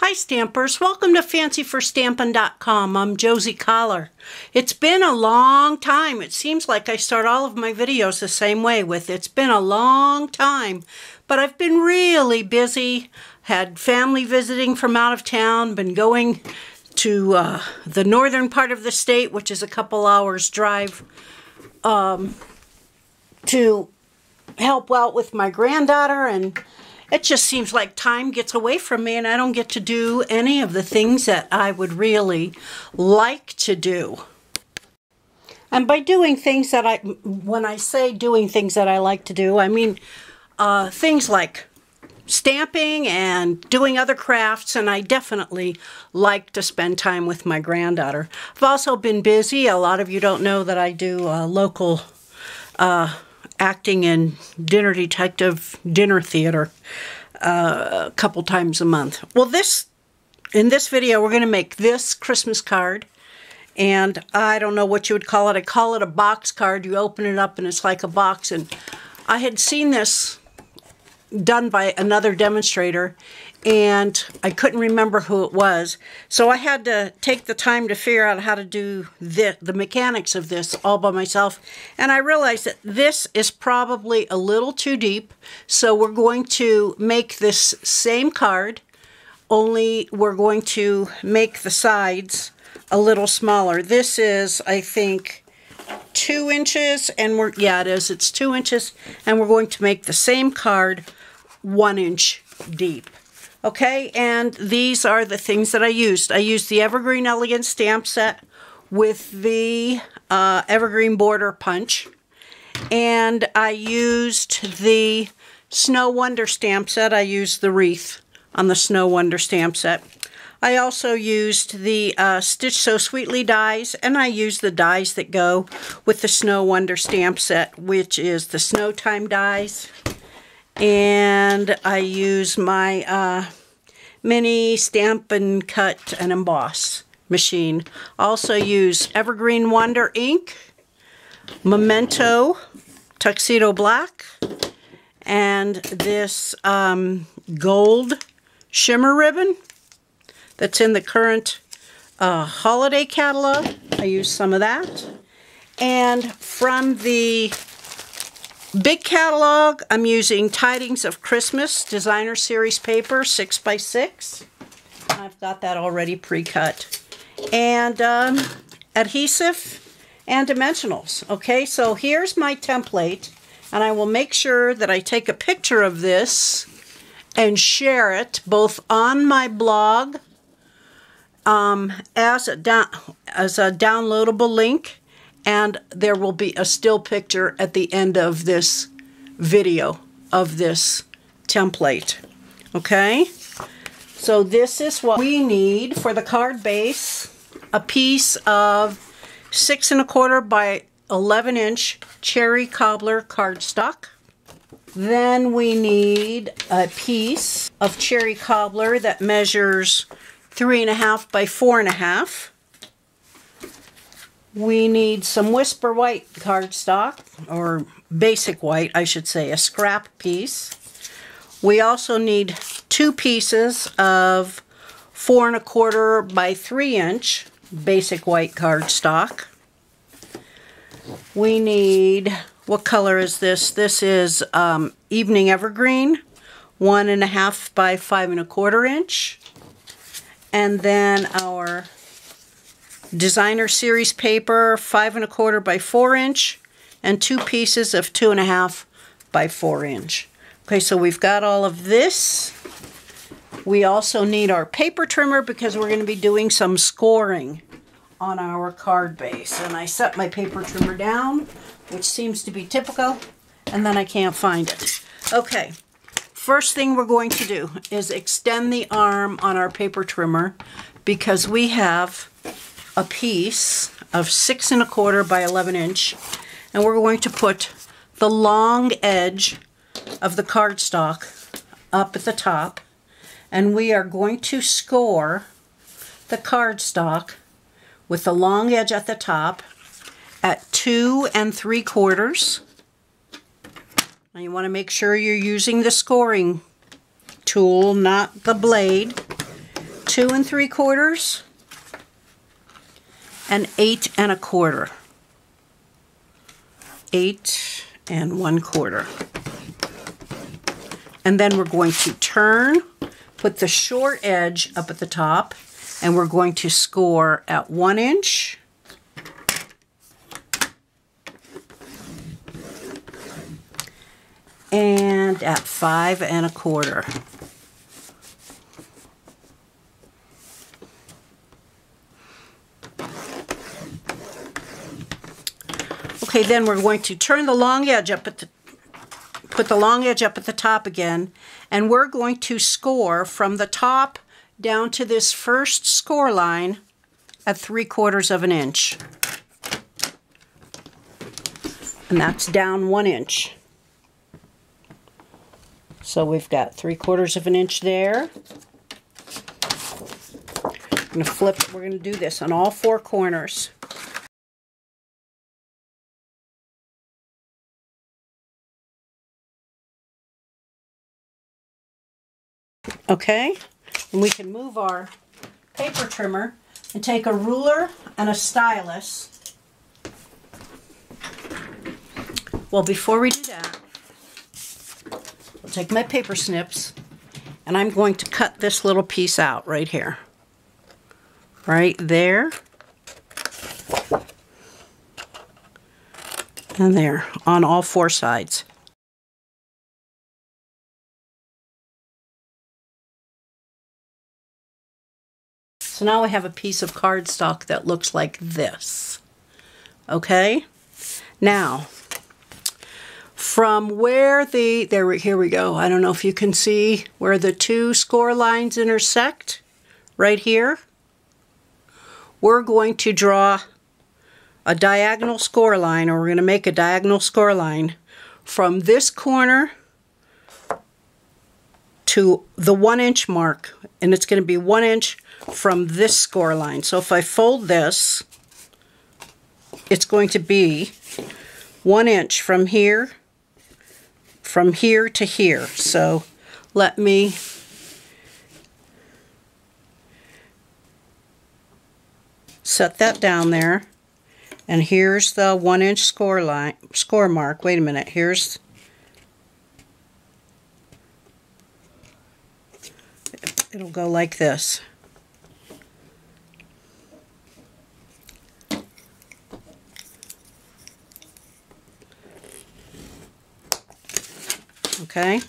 Hi Stampers, welcome to fancyforstampin.com. I'm Josie Collar. It's been a long time. It seems like I start all of my videos the same way with it's been a long time, but I've been really busy, had family visiting from out of town, been going to the northern part of the state, which is a couple hours drive, to help out with my granddaughter, and it just seems like time gets away from me and I don't get to do any of the things that I would really like to do. And by doing things that when I say doing things that I like to do, I mean things like stamping and doing other crafts, and I definitely like to spend time with my granddaughter. I've also been busy. A lot of you don't know that I do local acting in dinner detective dinner theater a couple times a month. Well, in this video we're going to make this Christmas card, and I don't know what you would call it. I call it a box card. You open it up and it's like a box, and I had seen this done by another demonstrator and I couldn't remember who it was, so I had to take the time to figure out how to do the mechanics of this all by myself, and I realized that this is probably a little too deep, so we're going to make this same card, only we're going to make the sides a little smaller. This is, I think, 2 inches, and it's 2 inches, and we're going to make the same card 1 inch deep. Okay, and these are the things that I used. I used the Evergreen Elegance stamp set with the Evergreen Border Punch, and I used the Snow Wonder stamp set. I used the wreath on the Snow Wonder stamp set. I also used the Stitch So Sweetly dies, and I used the dies that go with the Snow Wonder stamp set, which is the Snow Time dies. And I use my mini Stamp and Cut and Emboss machine. Also use Evergreen Wonder ink, Memento Tuxedo Black, and this gold shimmer ribbon that's in the current holiday catalog. I use some of that. And from the big catalog, I'm using Tidings of Christmas Designer Series paper, 6x6. I've got that already pre-cut. And adhesive and dimensionals. Okay, so here's my template, and I will make sure that I take a picture of this and share it both on my blog as a downloadable link, and there will be a still picture at the end of this video of this template. Okay? So this is what we need for the card base. A piece of 6 1/4 by 11 inch cherry cobbler cardstock. Then we need a piece of cherry cobbler that measures 3 1/2 by 4 1/2. We need some Whisper White cardstock, or basic white, I should say, a scrap piece. We also need 2 pieces of 4 1/4 by 3 inch basic white cardstock. We need, what color is this? This is Evening Evergreen, 1 1/2 by 5 1/4 inch. And then our Designer Series paper, 5 1/4 by 4 inch, and 2 pieces of 2 1/2 by 4 inch. Okay, so we've got all of this. We also need our paper trimmer because we're going to be doing some scoring on our card base. And I set my paper trimmer down, which seems to be typical, and then I can't find it. Okay, first thing we're going to do is extend the arm on our paper trimmer, because we have a piece of 6 1/4 by 11 inch, and we're going to put the long edge of the cardstock up at the top, and we are going to score the cardstock with the long edge at the top at 2 3/4. Now you want to make sure you're using the scoring tool, not the blade. 2 3/4, and 8 1/4. 8 1/4. And then we're going to turn, put the short edge up at the top, and we're going to score at 1 inch, and at 5 1/4. Okay, then we're going to turn the long edge up at the, put the long edge up at the top again, and we're going to score from the top down to this first score line at 3/4 of an inch. And that's down 1 inch. So we've got 3/4 of an inch there. I'm going to flip, we're going to do this on all 4 corners. Okay, and we can move our paper trimmer and take a ruler and a stylus. Well, before we do that, I'll take my paper snips and I'm going to cut this little piece out right here. Right there. And there, on all 4 sides. So now I have a piece of cardstock that looks like this. Okay? Now, from where the, here we go. I don't know if you can see where the 2 score lines intersect, right here. We're going to draw a diagonal score line, or we're going to make a diagonal score line from this corner to the 1 inch mark, and it's going to be 1 inch from this score line. So if I fold this, it's going to be 1 inch from here to here. So let me set that down there, and here's the 1 inch score mark. Wait a minute, here's, it'll go like this. Okay,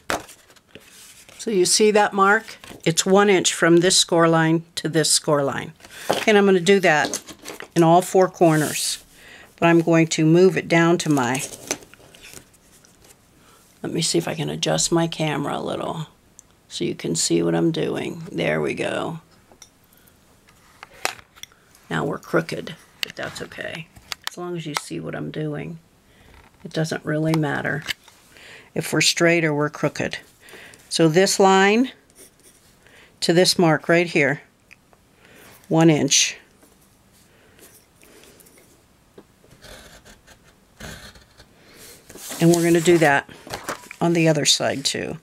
so you see that mark? It's 1 inch from this score line to this score line. And I'm going to do that in all 4 corners. But I'm going to move it down to my, let me see if I can adjust my camera a little so you can see what I'm doing. There we go. Now we're crooked, but that's okay. As long as you see what I'm doing, it doesn't really matter if we're straight or we're crooked. So this line to this mark right here, 1 inch. And we're going to do that on the other side too.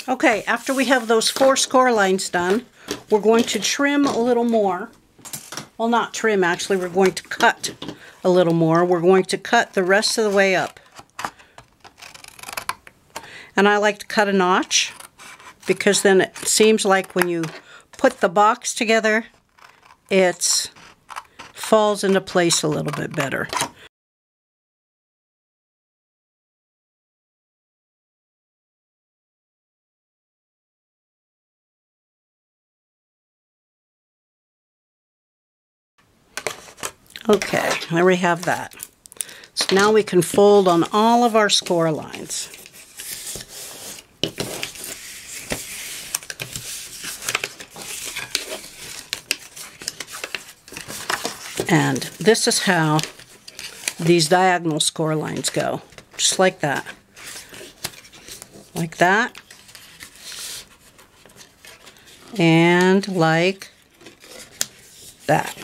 Okay, after we have those 4 score lines done, we're going to trim a little more. Well, not trim, actually, we're going to cut a little more. We're going to cut the rest of the way up. And I like to cut a notch, because then it seems like when you put the box together, it falls into place a little bit better. Okay, there we have that. So now we can fold on all of our score lines. And this is how these diagonal score lines go, just like that. like that, and like that.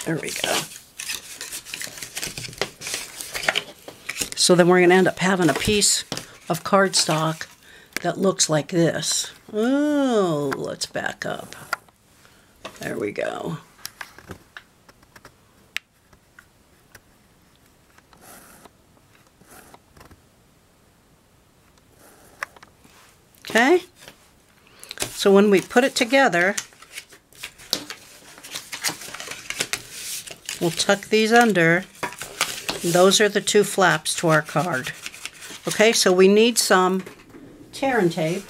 There we go. So then we're going to end up having a piece of cardstock that looks like this. Oh, let's back up. There we go. Okay? So when we put it together, we'll tuck these under. Those are the two flaps to our card. Okay, so we need some tear and tape.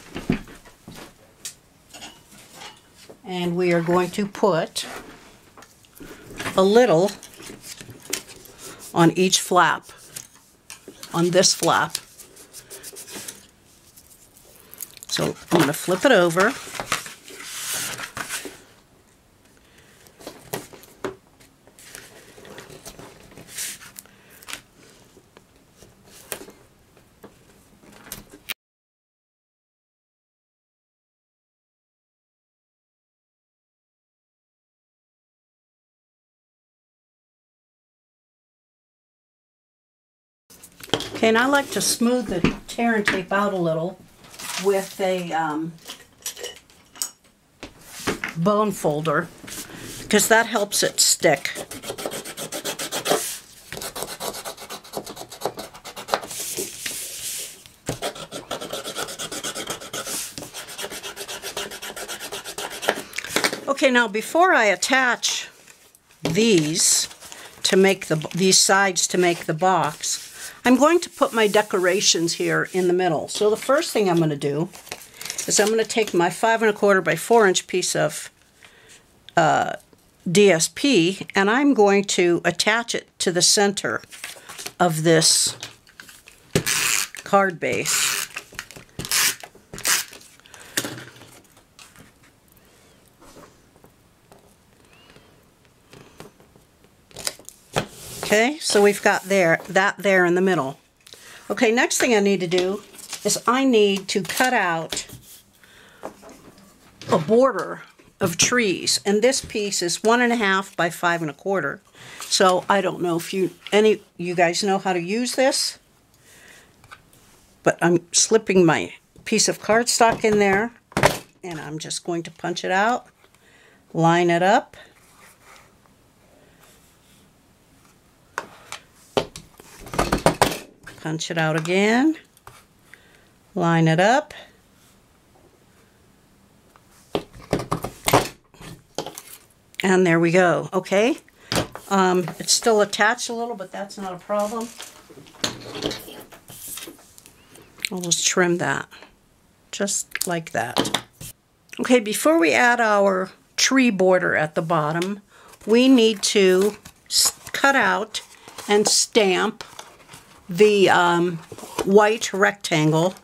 And we are going to put a little on each flap, on this flap. So I'm going to flip it over. Okay, and I like to smooth the tear and tape out a little with a bone folder, because that helps it stick. Okay, now before I attach these to make these sides to make the box, I'm going to put my decorations here in the middle. So the first thing I'm going to do is I'm going to take my 5 1/4 by 4 inch piece of DSP, and I'm going to attach it to the center of this card base. Okay, so we've got that there in the middle. Okay, next thing I need to do is I need to cut out a border of trees, and this piece is 1 1/2 by 5 1/4. So I don't know if you guys know how to use this, but I'm slipping my piece of cardstock in there, and I'm just going to punch it out, line it up. Punch it out again, line it up, and there we go. Okay, it's still attached a little, but that's not a problem. I'll just trim that, just like that. Okay, before we add our tree border at the bottom, we need to cut out and stamp the white rectangle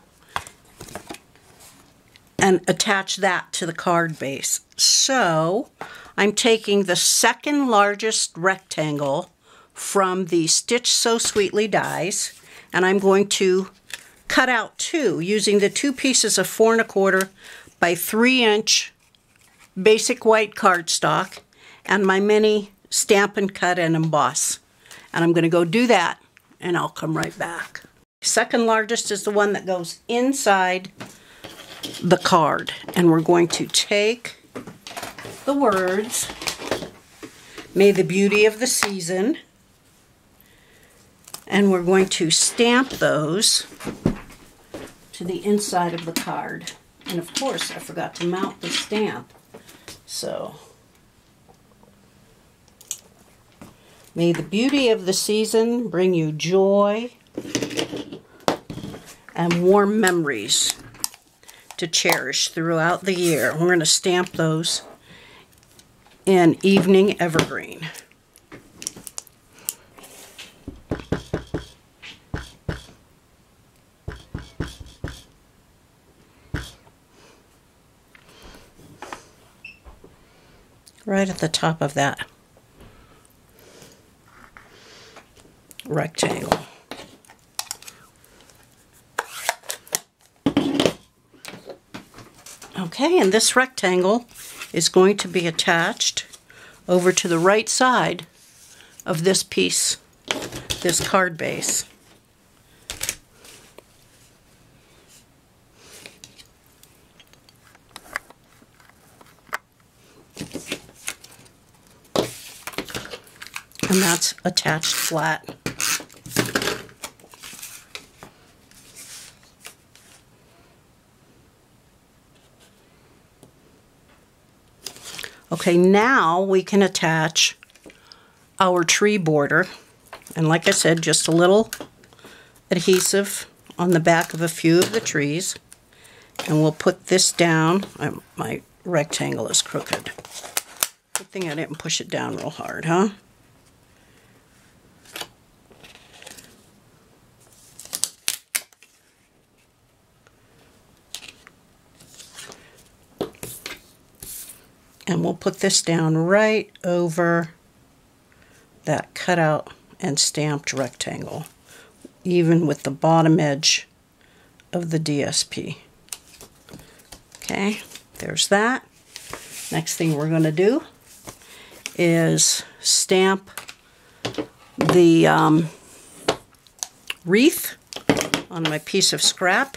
and attach that to the card base. So I'm taking the second largest rectangle from the Stitch So Sweetly dies, and I'm going to cut out two using the two pieces of 4 1/4 by 3 inch basic white cardstock and my mini Stamp and Cut and Emboss. And I'm going to go do that, and I'll come right back. Second largest is the one that goes inside the card, and we're going to take the words, "May the beauty of the season," and we're going to stamp those to the inside of the card. And of course, I forgot to mount the stamp. So, may the beauty of the season bring you joy and warm memories to cherish throughout the year. We're going to stamp those in Evening Evergreen. right at the top of that rectangle. Okay, and this rectangle is going to be attached over to the right side of this piece, this card base. And that's attached flat. Okay, now we can attach our tree border. And like I said, just a little adhesive on the back of a few of the trees. And we'll put this down. My rectangle is crooked. Good thing I didn't push it down real hard, huh? And we'll put this down right over that cutout and stamped rectangle, even with the bottom edge of the DSP. Okay, there's that. Next thing we're going to do is stamp the wreath on my piece of scrap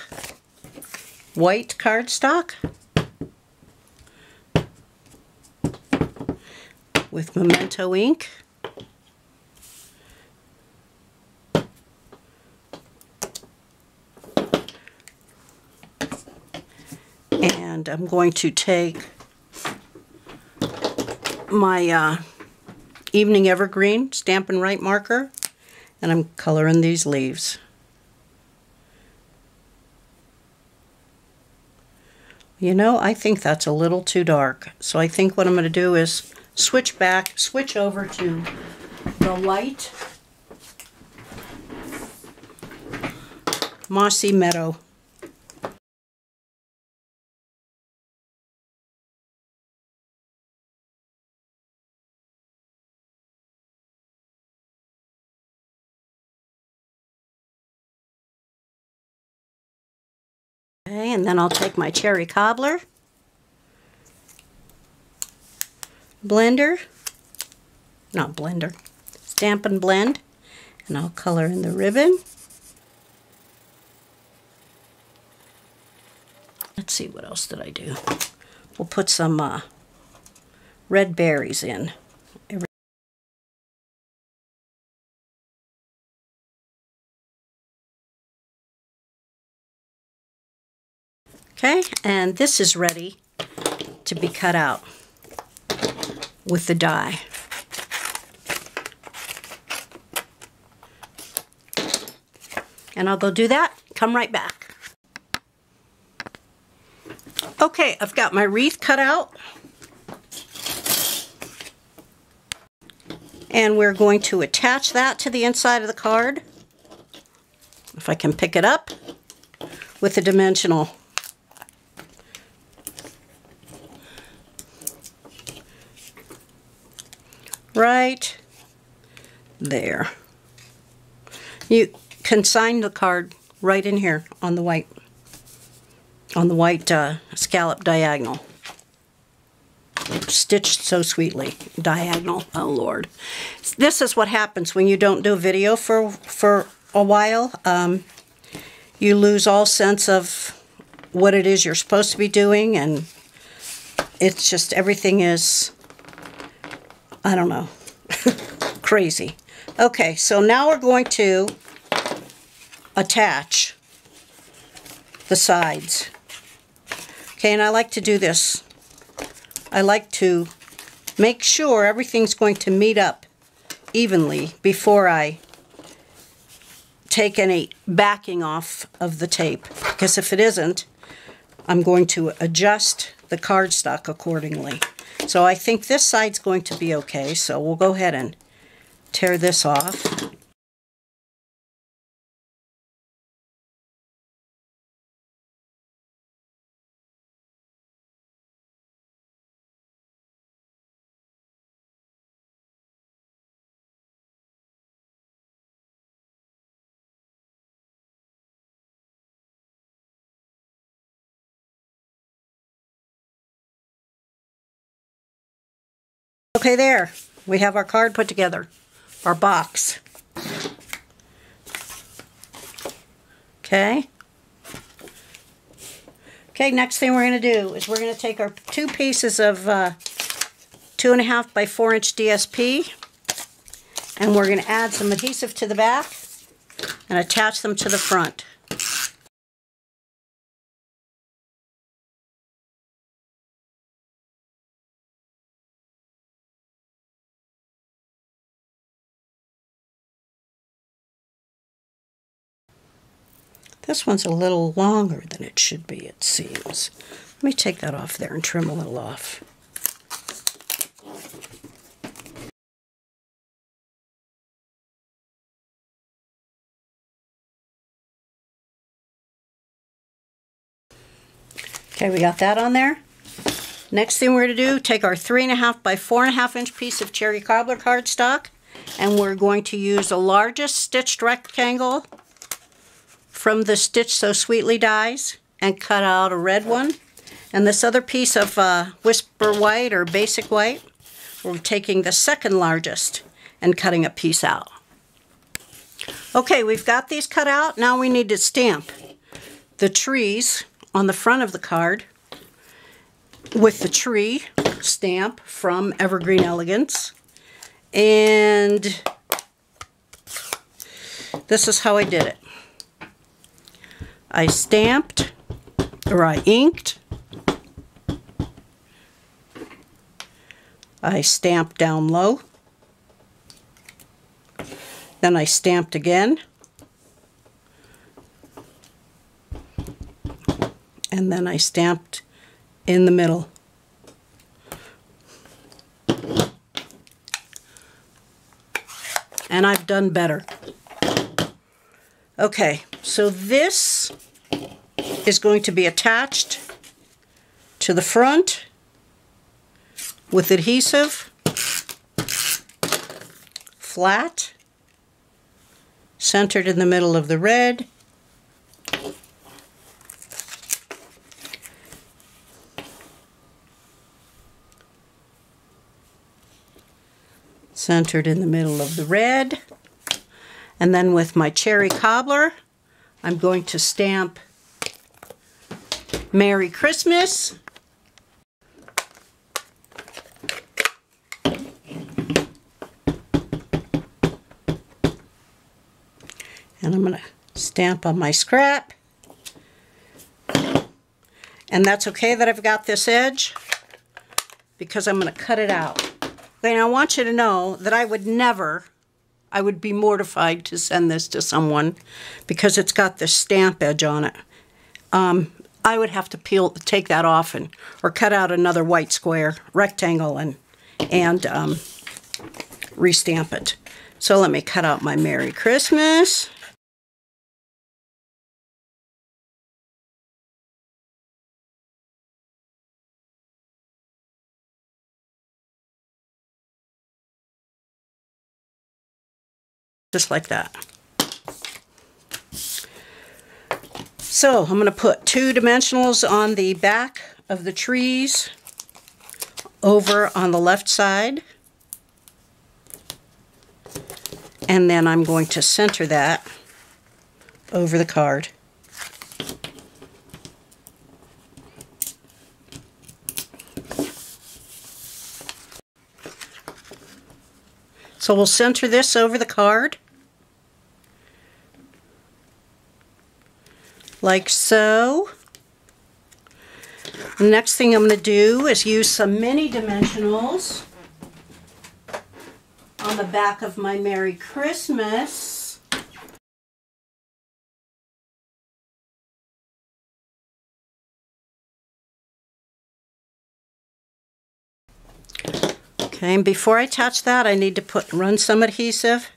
white cardstock with Memento ink. And I'm going to take my Evening Evergreen Stampin' Write marker, and I'm coloring these leaves. You know, I think that's a little too dark, so I think what I'm going to do is switch over to the light Mossy Meadow. Okay, and then I'll take my cherry cobbler blender, not blender, Stampin' Blend, and I'll color in the ribbon. Let's see, what else did I do? We'll put some red berries in. Okay, and this is ready to be cut out with the die. And I'll go do that, come right back. Okay, I've got my wreath cut out. And we're going to attach that to the inside of the card, if I can pick it up, with a dimensional. Right there. You can sign the card right in here on the white scallop diagonal. Stitched so sweetly. Diagonal. Oh Lord. This is what happens when you don't do a video for a while. You lose all sense of what it is you're supposed to be doing, and it's just everything is, I don't know, crazy. Okay, so now we're going to attach the sides. Okay, and I like to do this. I like to make sure everything's going to meet up evenly before I take any backing off of the tape, because if it isn't, I'm going to adjust the cardstock accordingly. So I think this side's going to be okay, so we'll go ahead and tear this off. Okay, there. We have our card put together. Our box. Okay. Okay, next thing we're going to do is we're going to take our 2 pieces of 2.5 by 4-inch DSP, and we're going to add some adhesive to the back and attach them to the front. This one's a little longer than it should be, it seems. Let me take that off there and trim a little off. Okay, we got that on there. Next thing we're going to do, take our 3.5 by 4.5 inch piece of cherry cobbler cardstock, and we're going to use the largest stitched rectangle from the Stitch So Sweetly dies and cut out a red one. And this other piece of Whisper White or Basic White, we're taking the second largest and cutting a piece out. Okay, we've got these cut out. Now we need to stamp the trees on the front of the card with the tree stamp from Evergreen Elegance. And this is how I did it. I stamped, or I inked, I stamped down low, then I stamped again, and then I stamped in the middle. And I've done better. Okay, so this is going to be attached to the front with adhesive, flat, centered in the middle of the red, centered in the middle of the red, and then with my cherry cobbler, I'm going to stamp Merry Christmas. And I'm going to stamp on my scrap. And that's okay that I've got this edge, because I'm going to cut it out. And I want you to know that I would be mortified to send this to someone because it's got this stamp edge on it. I would have to take that off or cut out another white square rectangle and restamp it. So let me cut out my Merry Christmas. Just like that. So I'm going to put 2 dimensionals on the back of the trees over on the left side. And then I'm going to center that over the card. So we'll center this over the card. Like so. The next thing I'm going to do is use some mini dimensionals on the back of my Merry Christmas. Okay, and before I attach that, I need to run some adhesive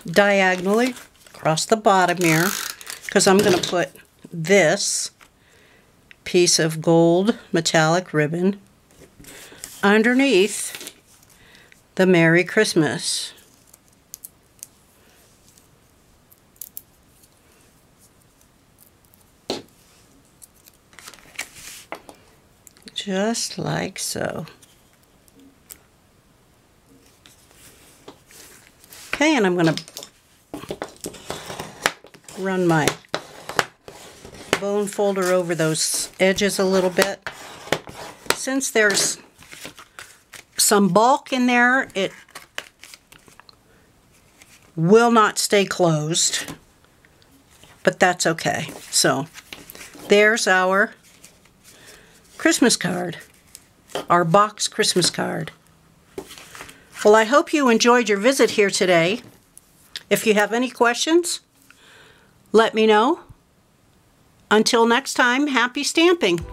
diagonally across the bottom here, because I'm going to put this piece of gold metallic ribbon underneath the Merry Christmas. Just like so. Okay, and I'm going to run my bone folder over those edges a little bit. Since there's some bulk in there, it will not stay closed, but that's okay. So there's our Christmas card, our box Christmas card. Well, I hope you enjoyed your visit here today. If you have any questions, let me know. Until next time, happy stamping!